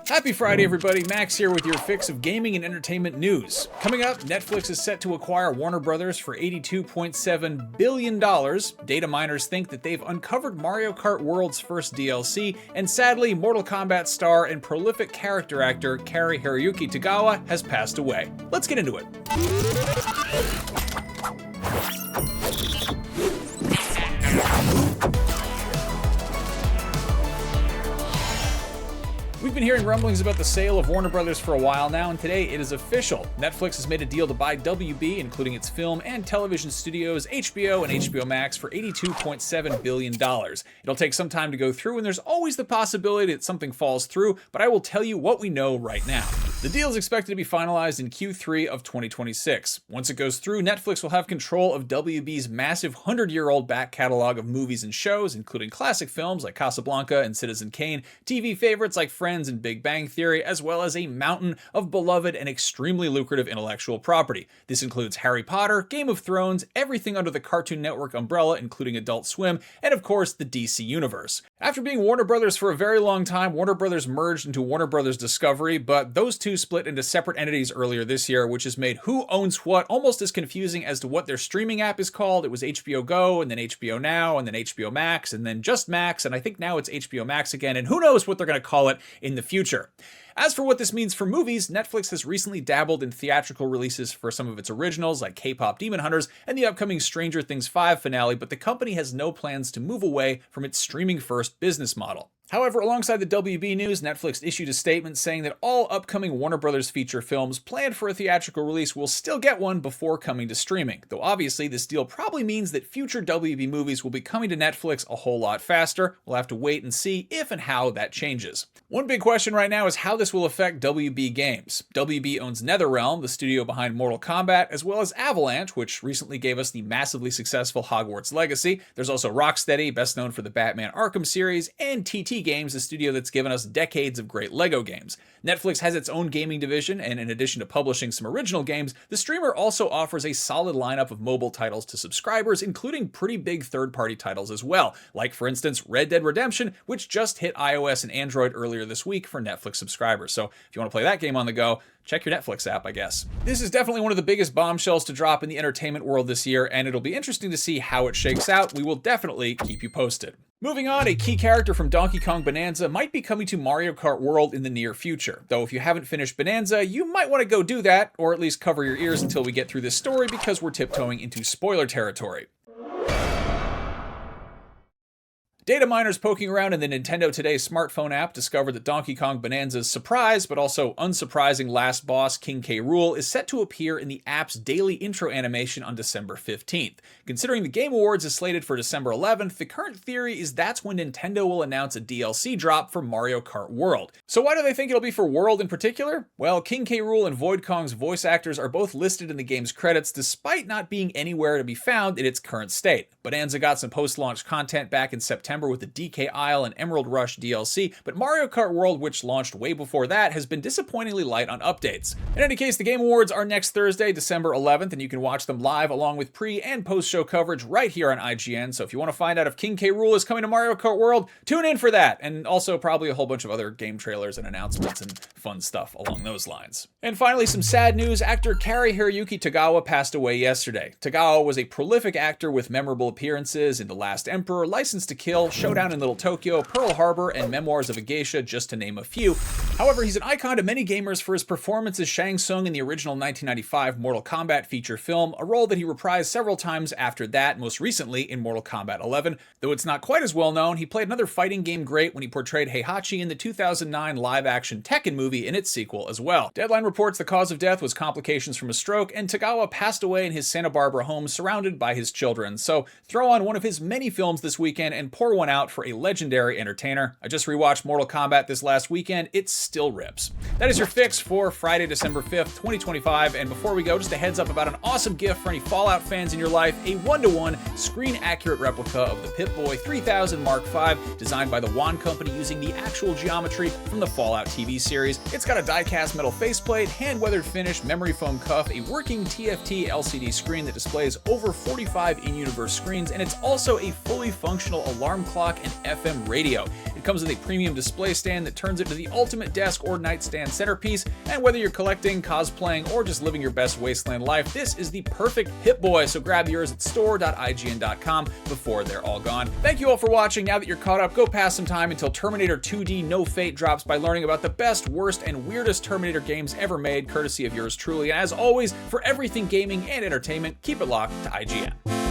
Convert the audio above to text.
Happy Friday, everybody. Max here with your fix of gaming and entertainment news. Coming up, Netflix is set to acquire Warner Brothers for $82.7 billion. Data miners think that they've uncovered Mario Kart World's first DLC, and sadly, Mortal Kombat star and prolific character actor Cary-Hiroyuki Tagawa has passed away. Let's get into it. We've been hearing rumblings about the sale of Warner Brothers for a while now, and today it is official. Netflix has made a deal to buy WB, including its film and television studios, HBO and HBO Max, for $82.7 billion. It'll take some time to go through, and there's always the possibility that something falls through, but I will tell you what we know right now. The deal is expected to be finalized in Q3 of 2026. Once it goes through, Netflix will have control of WB's massive 100-year-old back catalog of movies and shows, including classic films like Casablanca and Citizen Kane, TV favorites like Friends and Big Bang Theory, as well as a mountain of beloved and extremely lucrative intellectual property. This includes Harry Potter, Game of Thrones, everything under the Cartoon Network umbrella, including Adult Swim, and of course the DC Universe. After being Warner Brothers for a very long time, Warner Brothers merged into Warner Brothers Discovery, but those two split into separate entities earlier this year, which has made who owns what almost as confusing as to what their streaming app is called. It was HBO Go, and then HBO Now, and then HBO Max, and then just Max, and I think now it's HBO Max again, and who knows what they're going to call it in the future. As for what this means for movies, Netflix has recently dabbled in theatrical releases for some of its originals like K-pop Demon Hunters and the upcoming Stranger Things 5 finale, but the company has no plans to move away from its streaming-first business model. However, alongside the WB news, Netflix issued a statement saying that all upcoming Warner Brothers feature films planned for a theatrical release will still get one before coming to streaming, though obviously this deal probably means that future WB movies will be coming to Netflix a whole lot faster. We'll have to wait and see if and how that changes. One big question right now is how this will affect WB Games. WB owns NetherRealm, the studio behind Mortal Kombat, as well as Avalanche, which recently gave us the massively successful Hogwarts Legacy. There's also Rocksteady, best known for the Batman Arkham series, and TT Games, a studio that's given us decades of great LEGO games. Netflix has its own gaming division, and in addition to publishing some original games, the streamer also offers a solid lineup of mobile titles to subscribers, including pretty big third-party titles as well, like for instance Red Dead Redemption, which just hit iOS and Android earlier this week for Netflix subscribers. So if you want to play that game on the go, check your Netflix app, I guess. This is definitely one of the biggest bombshells to drop in the entertainment world this year, and it'll be interesting to see how it shakes out. We will definitely keep you posted. Moving on, a key character from Donkey Kong Bananza might be coming to Mario Kart World in the near future. Though if you haven't finished Bananza, you might want to go do that, or at least cover your ears until we get through this story because we're tiptoeing into spoiler territory. Data miners poking around in the Nintendo Today smartphone app discovered that Donkey Kong Bananza's surprise, but also unsurprising last boss, King K. Rool, is set to appear in the app's daily intro animation on December 15th. Considering the Game Awards is slated for December 11th, the current theory is that's when Nintendo will announce a DLC drop for Mario Kart World. So why do they think it'll be for World in particular? Well, King K. Rool and Void Kong's voice actors are both listed in the game's credits despite not being anywhere to be found in its current state. Bonanza got some post-launch content back in September with the DK Isle and Emerald Rush DLC, but Mario Kart World, which launched way before that, has been disappointingly light on updates. In any case, the Game Awards are next Thursday, December 11th, and you can watch them live along with pre- and post-show coverage right here on IGN, so if you want to find out if King K. Rool is coming to Mario Kart World, tune in for that, and also probably a whole bunch of other game trailers and announcements and fun stuff along those lines. And finally, some sad news. Actor Cary-Hiroyuki Tagawa passed away yesterday. Tagawa was a prolific actor with memorable appearances in The Last Emperor, License to Kill, Showdown in Little Tokyo, Pearl Harbor, and Memoirs of a Geisha, just to name a few. However, he's an icon to many gamers for his performance as Shang Tsung in the original 1995 Mortal Kombat feature film, a role that he reprised several times after that, most recently in Mortal Kombat 11. Though it's not quite as well known, he played another fighting game great when he portrayed Heihachi in the 2009 live-action Tekken movie in its sequel as well. Deadline reports the cause of death was complications from a stroke, and Tagawa passed away in his Santa Barbara home surrounded by his children. So throw on one of his many films this weekend and pour one out for a legendary entertainer. I just rewatched Mortal Kombat this last weekend. It still rips. That is your fix for Friday, December 5th, 2025. And before we go, just a heads up about an awesome gift for any Fallout fans in your life, a 1-to-1 screen-accurate replica of the Pip-Boy 3000 Mark V, designed by the Wand Company using the actual geometry from the Fallout TV series. It's got a die-cast metal faceplate, hand-weathered finish, memory foam cuff, a working TFT LCD screen that displays over 45 in-universe screens, and it's also a fully functional alarm clock and FM radio. It It comes with a premium display stand that turns into the ultimate desk or nightstand centerpiece, and whether you're collecting, cosplaying, or just living your best wasteland life, this is the perfect Pip-Boy, so grab yours at store.ign.com before they're all gone. Thank you all for watching. Now that you're caught up, go pass some time until Terminator 2D No Fate drops by learning about the best, worst, and weirdest Terminator games ever made, courtesy of yours truly. And as always, for everything gaming and entertainment, keep it locked to IGN.